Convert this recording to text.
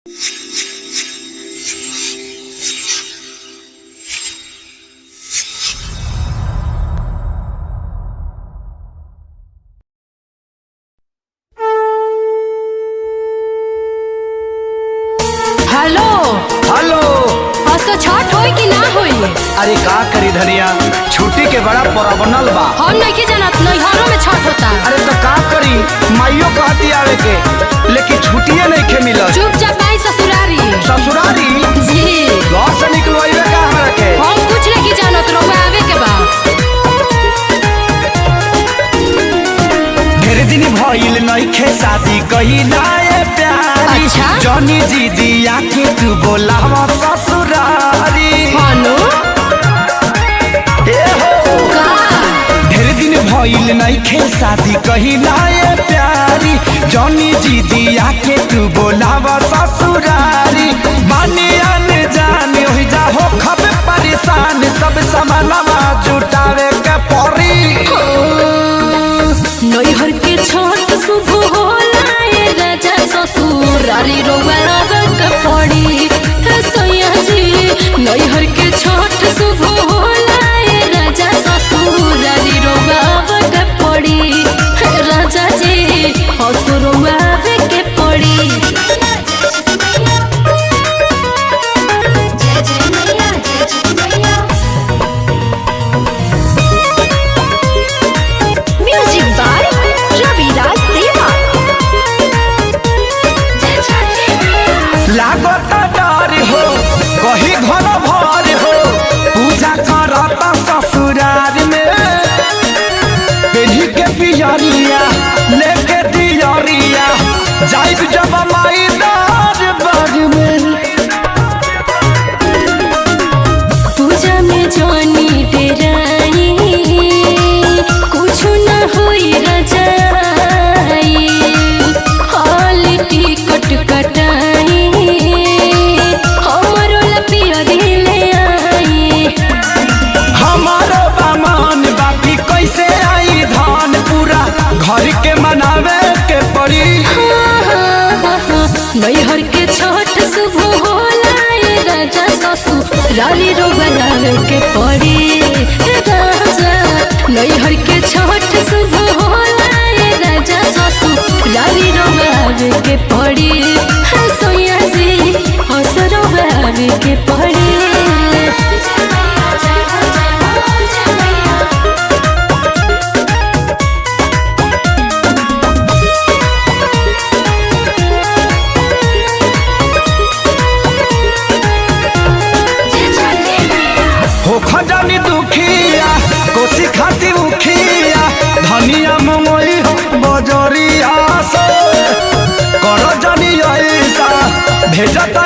Hello hello. असो छठ होई कि ना होई? अरे का करी धनिया, छुट्टी के बड़ा परबनल बा। हम नहीं जानत नैहरों में छठ होता। अरे तो का करी, माइयो कहती आवे के, लेकिन छुट्टिए नहीं के मिलत। चुपचाप आई ससुरारी। ससुरारी जी घर से निकलवाइबे का हमरा के? हम कुछ नहीं जानत, रउआ आवे के बा। ढेर दिन भइल नइखे शादी कहिला ए प्यारी। अच्छा? जनी जी दिया के तू बोलावा ससुरारी। हानो ए हो का ढेर दिन भइल नइखे शादी कहिला ए प्यारी। जनी जी दिया के तू बोलावा ससुरारी। बानियान जाने हो जा हो खब परेशान, सब समानवा जुटावे के पड़ी। नैहर के छठ शुभ होला ए राजा ससुरारी रउआ आवे के पड़ी। हे सैया जी नैहर के छठ शुभ होला ए राजा ससुरारी रउआ आवे के पड़ी। हे राजा जी हसुरउआ आवे के पड़ी। जय जय मैया जय जय मैया। म्यूजिक बाय रविराज देवा। जय छठी मैया। लागत डर हो कही घर भर हो, पूजा करता ससुरार में। बेली के पियरिया लेके दियरिया, जाइब जब माई दरबार में। पूजा में जानी डेराई, कुछ न होई रजाई। हॉल टिकट कटाई, हमरो लपियरी ले आई। हमारो बामान बाकी कैसे आई धान, पूरा घर के मनावे के पड़ी। नैहर के छठ शुभ होला ए राजा ससुरारी रउआ आवे के पड़ी। हे राजा नैहर के छठ शुभ होला ए राजा ससुरारी रउआ आवे के पड़ी। हे सोया जी हसरउआ आवे के पड़ी। हो खजानी दुखिया कोसी खाती उखिया, धनिया मंगोई बजरिया से। कर जनी ऐसा भेजत